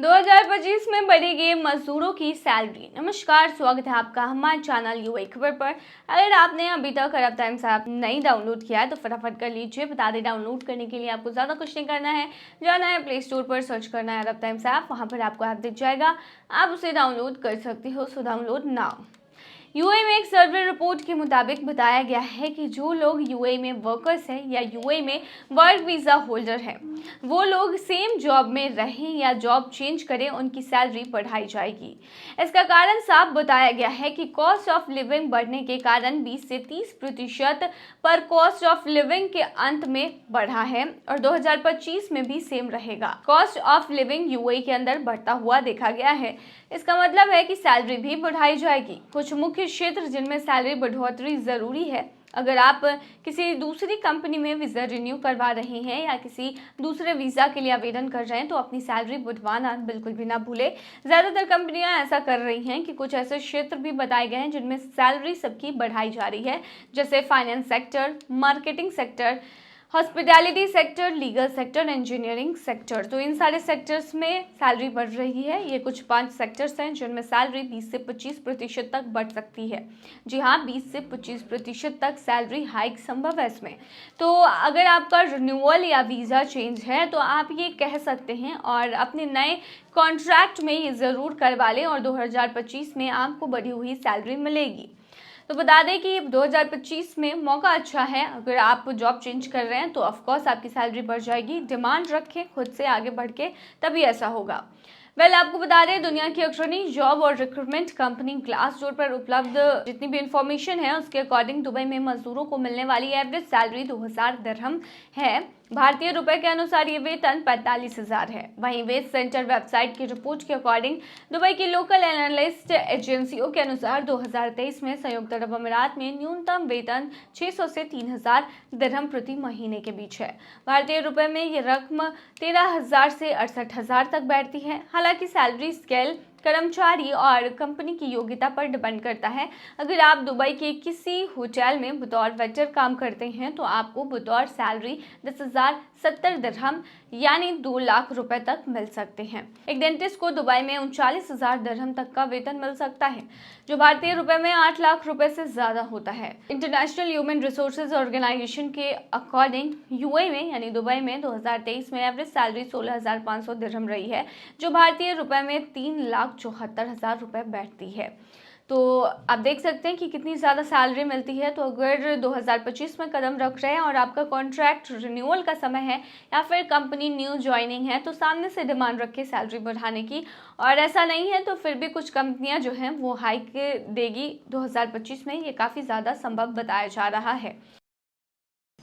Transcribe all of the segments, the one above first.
2025 में बढ़ेगी मजदूरों की सैलरी। नमस्कार, स्वागत है आपका हमारे चैनल यूए खबर पर। अगर आपने अभी तक अरब टाइम्स ऐप नहीं डाउनलोड किया है तो फटाफट कर लीजिए। बता दें, डाउनलोड करने के लिए आपको ज़्यादा कुछ नहीं करना है, जाना है प्ले स्टोर पर, सर्च करना है अरब टाइम्स ऐप, वहाँ पर आपको ऐप दिख जाएगा, आप उसे डाउनलोड कर सकते हो। So download now. यूएई में एक सर्वे रिपोर्ट के मुताबिक बताया गया है कि जो लोग यूएई में वर्कर्स हैं या यूएई में वर्क वीज़ा होल्डर हैं, वो लोग सेम जॉब में रहें या जॉब चेंज करें, उनकी सैलरी बढ़ाई जाएगी। इसका कारण साफ बताया गया है कि कॉस्ट ऑफ लिविंग बढ़ने के कारण 20 से 30% पर कॉस्ट ऑफ लिविंग के अंत में बढ़ा है और 2025 में भी सेम रहेगा। कॉस्ट ऑफ लिविंग यूएई के अंदर बढ़ता हुआ देखा गया है। इसका मतलब है कि सैलरी भी बढ़ाई जाएगी। कुछ मुख्य क्षेत्र जिनमें सैलरी बढ़ोतरी जरूरी है। अगर आप किसी दूसरी कंपनी में वीज़ा रिन्यू करवा रहे हैं या किसी दूसरे वीज़ा के लिए आवेदन कर रहे हैं तो अपनी सैलरी बढ़वाना बिल्कुल भी ना भूलें। ज़्यादातर कंपनियां ऐसा कर रही हैं कि कुछ ऐसे क्षेत्र भी बताए गए हैं जिनमें सैलरी सबकी बढ़ाई जा रही है, जैसे finance sector, marketing sector, hospitality sector, legal sector, engineering sector. तो इन सारे सेक्टर्स में सैलरी बढ़ रही है। ये कुछ 5 सेक्टर्स हैं जिनमें सैलरी 20 से 25% तक बढ़ सकती है। जी हाँ, 20 से 25% तक सैलरी हाइक संभव है इसमें। तो अगर आपका रिन्यूअल या वीज़ा चेंज है तो आप ये कह सकते हैं और अपने नए कॉन्ट्रैक्ट में ये ज़रूर करवा लें और 2025 में आपको बढ़ी हुई सैलरी मिलेगी। तो बता दें कि 2025 में मौका अच्छा है। अगर आप जॉब चेंज कर रहे हैं तो ऑफकोर्स आपकी सैलरी बढ़ जाएगी। डिमांड रखें खुद से आगे बढ़ के, तभी ऐसा होगा। आपको बता दें, दुनिया की अग्रणी जॉब और रिक्रूटमेंट कंपनी ग्लासडोर पर उपलब्ध जितनी भी इंफॉर्मेशन है उसके अकॉर्डिंग दुबई में मजदूरों को मिलने वाली एवरेज सैलरी 2000 दिरहम है। भारतीय रुपए के अनुसार ये वेतन 45,000 है। वहीं वेज सेंटर वेबसाइट की रिपोर्ट के अकॉर्डिंग दुबई की लोकल एनालिस्ट एजेंसियों के अनुसार 2023 में संयुक्त अरब अमीरात में न्यूनतम वेतन 600 से 3000 दिरहम प्रति महीने के बीच है। भारतीय रुपए में ये रकम 13,000 से 68,000 तक बैठती है। हालांकि सैलरी स्केल कर्मचारी और कंपनी की योग्यता पर डिपेंड करता है। अगर आप दुबई के किसी होटल में बतौर वेटर काम करते हैं तो आपको बतौर सैलरी 10,070 दिरहम यानी 2 लाख रुपए तक मिल सकते हैं। एक डेंटिस्ट को दुबई में 39,000 दिरहम तक का वेतन मिल सकता है, जो भारतीय रुपए में 8 लाख रुपए से ज्यादा होता है। इंटरनेशनल ह्यूमन रिसोर्सेज ऑर्गेनाइजेशन के अकॉर्डिंग यूएई में यानी दुबई में 2023 में एवरेज सैलरी 16,500 दिरहम रही है, जो भारतीय रुपए में 3,74,000 रुपए बैठती है। तो आप देख सकते हैं कि कितनी ज़्यादा सैलरी मिलती है। तो अगर 2025 में कदम रख रहे हैं और आपका कॉन्ट्रैक्ट रिन्यूअल का समय है या फिर कंपनी न्यू ज्वाइनिंग है तो सामने से डिमांड रखें सैलरी बढ़ाने की। और ऐसा नहीं है तो फिर भी कुछ कंपनियां जो हैं वो हाइक देगी 2025 में। ये काफ़ी ज़्यादा संभव बताया जा रहा है।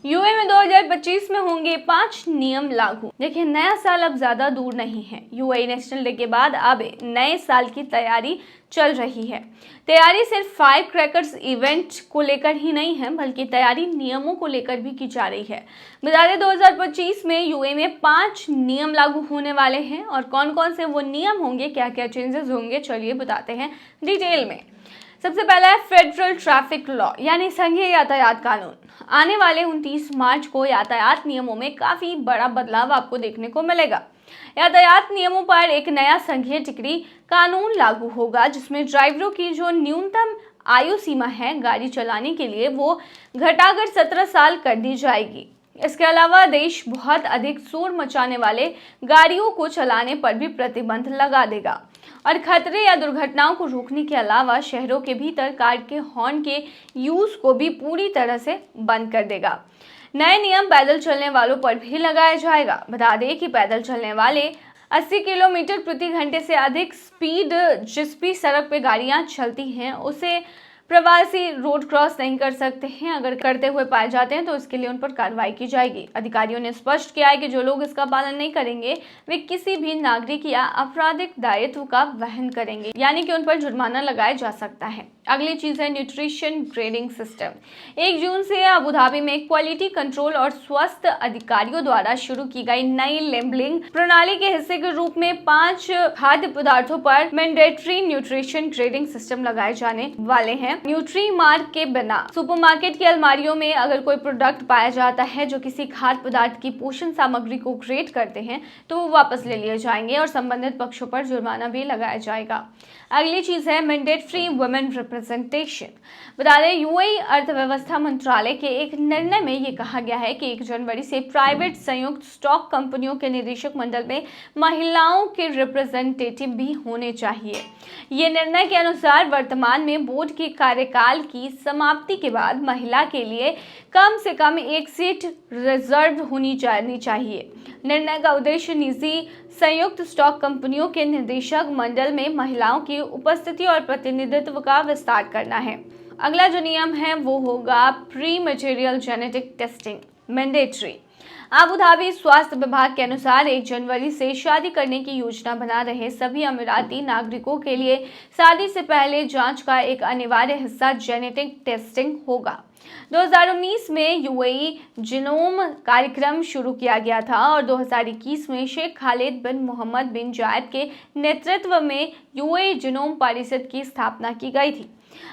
यूए में 2025 में होंगे 5 नियम लागू। देखिए, नया साल अब ज्यादा दूर नहीं है। यूए नेशनल डे के बाद अब नए साल की तैयारी चल रही है। तैयारी सिर्फ फायर क्रैकर्स इवेंट को लेकर ही नहीं है, बल्कि तैयारी नियमों को लेकर भी की जा रही है। बता दें, 2025 में यूए में 5 नियम लागू होने वाले हैं और कौन कौन से वो नियम होंगे, क्या क्या चेंजेस होंगे, चलिए बताते हैं डिटेल में। सबसे पहला है फेडरल ट्रैफिक लॉ यानी संघीय यातायात कानून। आने वाले 29 मार्च को यातायात नियमों में काफी बड़ा बदलाव आपको देखने को मिलेगा। यातायात नियमों पर एक नया संघीय डिक्री कानून लागू होगा, जिसमें ड्राइवरों की जो न्यूनतम आयु सीमा है गाड़ी चलाने के लिए वो घटाकर 17 साल कर दी जाएगी। इसके अलावा देश बहुत अधिक शोर मचाने वाले गाड़ियों को चलाने पर भी प्रतिबंध लगा देगा और खतरे या दुर्घटनाओं को रोकने के अलावा शहरों के भीतर कार के हॉर्न के यूज को भी पूरी तरह से बंद कर देगा। नए नियम पैदल चलने वालों पर भी लगाया जाएगा। बता दें कि पैदल चलने वाले 80 किलोमीटर प्रति घंटे से अधिक स्पीड जिस भी सड़क पे गाड़ियां चलती हैं उसे प्रवासी रोड क्रॉस नहीं कर सकते हैं। अगर करते हुए पाए जाते हैं तो इसके लिए उन पर कार्रवाई की जाएगी। अधिकारियों ने स्पष्ट किया है कि जो लोग इसका पालन नहीं करेंगे वे किसी भी नागरिक या आपराधिक दायित्व का वहन करेंगे, यानी कि उन पर जुर्माना लगाया जा सकता है। अगली चीज है न्यूट्रिशन ग्रेडिंग सिस्टम। 1 जून से अबू धाबी में क्वालिटी कंट्रोल और स्वास्थ्य अधिकारियों द्वारा शुरू की गई नई लेबलिंग प्रणाली के हिस्से के रूप में 5 खाद्य पदार्थों पर मैंडेटरी न्यूट्रिशन ग्रेडिंग सिस्टम लगाए जाने वाले हैं। न्यूट्रीमार्क के बिना सुपरमार्केट की अलमारियों में अगर कोई प्रोडक्ट पाया जाता है जो किसी खाद्य पदार्थ की पोषण सामग्री को ग्रेड करते हैं तो वो वापस ले लिए जाएंगे और संबंधित पक्षों पर जुर्माना भी लगाया जाएगा। अगली चीज है मैंडेटरी वुमेन रिप्रेजेंटेशन। बता दें, यूएई अर्थव्यवस्था मंत्रालय के एक निर्णय में ये कहा गया है कि 1 जनवरी से प्राइवेट संयुक्त स्टॉक कंपनियों के निदेशक मंडल में महिलाओं के रिप्रेजेंटेटिव भी होने चाहिए। ये निर्णय के अनुसार वर्तमान में बोर्ड के कार्यकाल की समाप्ति के बाद महिला के लिए कम से कम 1 सीट रिजर्व होनी चाहिए। निर्णय का उद्देश्य निजी संयुक्त स्टॉक कंपनियों के निदेशक मंडल में महिलाओं की उपस्थिति और प्रतिनिधित्व का विस्तार करना है। अगला जो नियम है वो होगा pre material genetic testing mandatory. Abu Dhabi स्वास्थ्य विभाग के अनुसार 1 जनवरी से शादी करने की योजना बना रहे सभी अमीराती नागरिकों के लिए शादी से पहले जांच का एक अनिवार्य हिस्सा जेनेटिक टेस्टिंग होगा। 2019 में यूएई जीनोम कार्यक्रम शुरू किया गया था और 2021 में शेख खालिद बिन मोहम्मद बिन जायद के नेतृत्व में यूएई जीनोम परिषद की स्थापना की गई थी।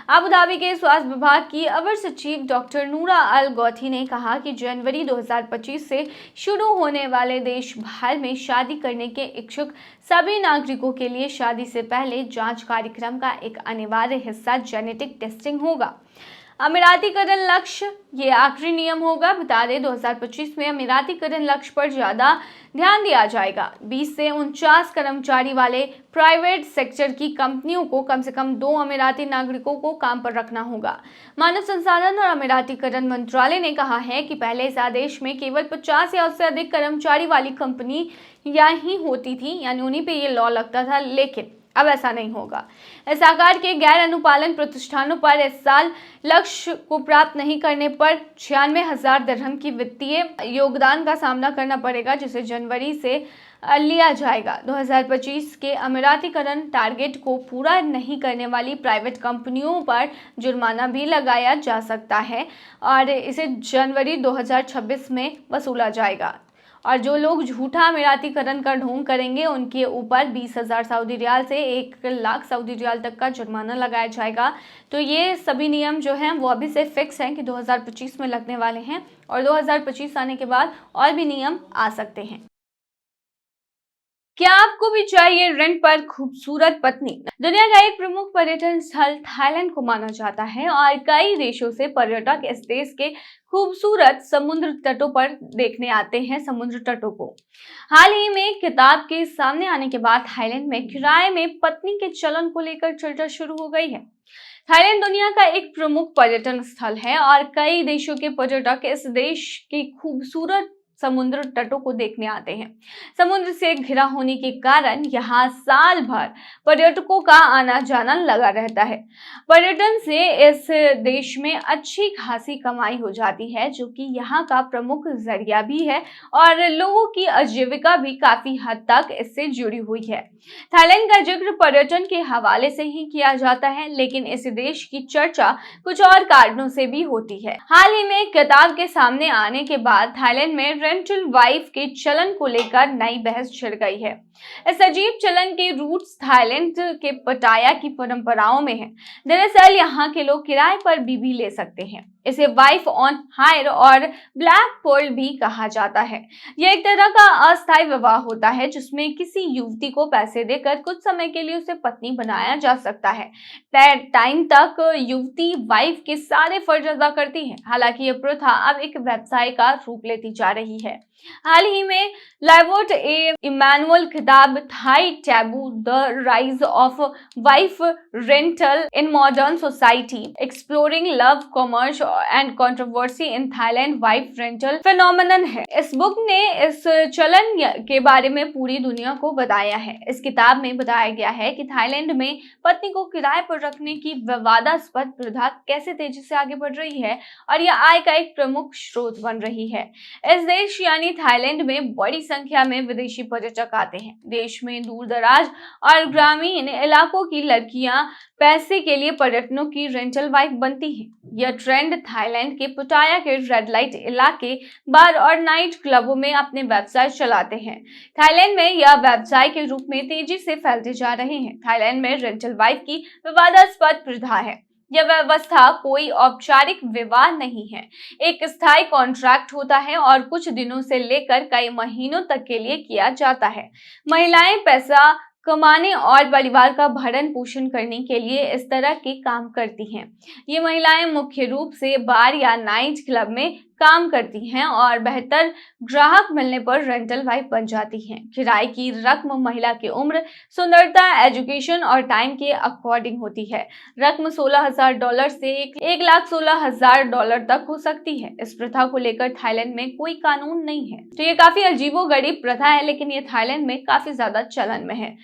अबू धाबी के स्वास्थ्य विभाग की अवर सचिव डॉक्टर नूरा अल गौथी ने कहा कि जनवरी 2025 से शुरू होने वाले देश भर में शादी करने के इच्छुक सभी नागरिकों के लिए शादी से पहले जांच कार्यक्रम का एक अनिवार्य हिस्सा जेनेटिक टेस्टिंग होगा। अमीरातीकरण लक्ष्य ये आखिरी नियम होगा। बता दें, 2025 में अमीरातीकरण लक्ष्य पर ज्यादा ध्यान दिया जाएगा। 20 से 49 कर्मचारी वाले प्राइवेट सेक्टर की कंपनियों को कम से कम 2 अमीराती नागरिकों को काम पर रखना होगा। मानव संसाधन और अमीरातीकरण मंत्रालय ने कहा है कि पहले इस आदेश में केवल 50 या उससे अधिक कर्मचारी वाली कंपनी ही होती थी, यानी उन्हीं पे ये लॉ लगता था, लेकिन अब ऐसा नहीं होगा। इस आकार के गैर अनुपालन प्रतिष्ठानों पर इस साल लक्ष्य को प्राप्त नहीं करने पर 96,000 दिरहम की वित्तीय योगदान का सामना करना पड़ेगा, जिसे जनवरी से लिया जाएगा। 2025 के अमीरातीकरण टारगेट को पूरा नहीं करने वाली प्राइवेट कंपनियों पर जुर्माना भी लगाया जा सकता है और इसे जनवरी 2026 में वसूला जाएगा। और जो लोग झूठा अमीरातीकरण का ढोंग करेंगे उनके ऊपर 20,000 सऊदी रियाल से 1 लाख सऊदी रियाल तक का जुर्माना लगाया जाएगा। तो ये सभी नियम जो हैं वो अभी से फिक्स हैं कि 2025 में लगने वाले हैं और 2025 आने के बाद और भी नियम आ सकते हैं। क्या आपको भी चाहिए रेंट पर खूबसूरत पत्नी? दुनिया का एक प्रमुख पर्यटन स्थल थाईलैंड को माना जाता है और कई देशों से पर्यटक इस देश के खूबसूरत समुद्र तटों पर देखने आते हैं। समुद्र तटों को हाल ही में किताब के सामने आने के बाद थाईलैंड में किराए में पत्नी के चलन को लेकर चर्चा शुरू हो गई है। थाईलैंड दुनिया का एक प्रमुख पर्यटन स्थल है और कई देशों के पर्यटक इस देश की खूबसूरत समुद्र तटों को देखने आते हैं। समुद्र से घिरा होने के कारण यहाँ साल भर पर्यटकों का आना जाना लगा रहता है। पर्यटन से इस देश में अच्छी खासी कमाई हो जाती है, जो कि यहाँ का प्रमुख जरिया भी है और लोगों की आजीविका भी काफी हद तक इससे जुड़ी हुई है। थाईलैंड का जिक्र पर्यटन के हवाले से ही किया जाता है, लेकिन इस देश की चर्चा कुछ और कारणों से भी होती है। हाल ही में किताब के सामने आने के बाद थाईलैंड में रेंटल वाइफ के चलन को लेकर नई बहस छिड़ गई है। इस अजीब चलन के रूट्स थाईलैंड के पटाया की परंपराओं में है। दरअसल यहाँ के लोग किराए पर बीवी ले सकते हैं। इसे वाइफ ऑन हायर और ब्लैक पर्ल भी कहा जाता है। यह एक तरह का अस्थायी विवाह होता है जिसमें किसी युवती को पैसे देकर कुछ समय के लिए उसे पत्नी बनाया जा सकता है। तय टाइम तक युवती वाइफ के सारे फर्ज अदा करती है। हालांकि यह प्रथा अब एक व्यवसाय का रूप लेती जा रही है। हाल ही में लाइवोट इमैनुअल किताब Thai taboo the rise of wife rental in modern society exploring love commerce and controversy in Thailand wife rental phenomenon है। इस बुक ने इस चलन के बारे में पूरी दुनिया को बताया है। इस किताब में बताया गया है कि थाईलैंड में पत्नी को किराए पर रखने की विवादास्पद प्रथा कैसे तेजी से आगे बढ़ रही है और यह आय का एक प्रमुख स्रोत बन रही है। इस देश यानी थाईलैंड में बड़ी संख्या में विदेशी पर्यटक आते हैं। देश में दूर दराज और ग्रामीण इलाकों की लड़कियां पैसे के लिए पर्यटकों की रेंटल वाइफ बनती हैं। यह ट्रेंड थाईलैंड के पटाया के रेड लाइट इलाके बार और नाइट क्लबों में अपने व्यवसाय चलाते हैं। थाईलैंड में यह व्यवसाय के रूप में तेजी से फैलते जा रहे हैं। थाईलैंड में रेंटल वाइफ की विवादास्पद प्रथा है। यह व्यवस्था कोई औपचारिक विवाह नहीं है। एक स्थायी कॉन्ट्रैक्ट होता है और कुछ दिनों से लेकर कई महीनों तक के लिए किया जाता है। महिलाएं पैसा कमाने और परिवार का भरण पोषण करने के लिए इस तरह के काम करती हैं। ये महिलाएं मुख्य रूप से बार या नाइट क्लब में काम करती हैं और बेहतर ग्राहक मिलने पर रेंटल वाइफ बन जाती हैं। किराए की रकम महिला की उम्र, सुंदरता, एजुकेशन और टाइम के अकॉर्डिंग होती है। रकम $16,000 से $1,16,000 तक हो सकती है। इस प्रथा को लेकर थाईलैंड में कोई कानून नहीं है। तो ये काफी अजीबोगरीब प्रथा है, लेकिन ये थाईलैंड में काफी ज्यादा चलन में है।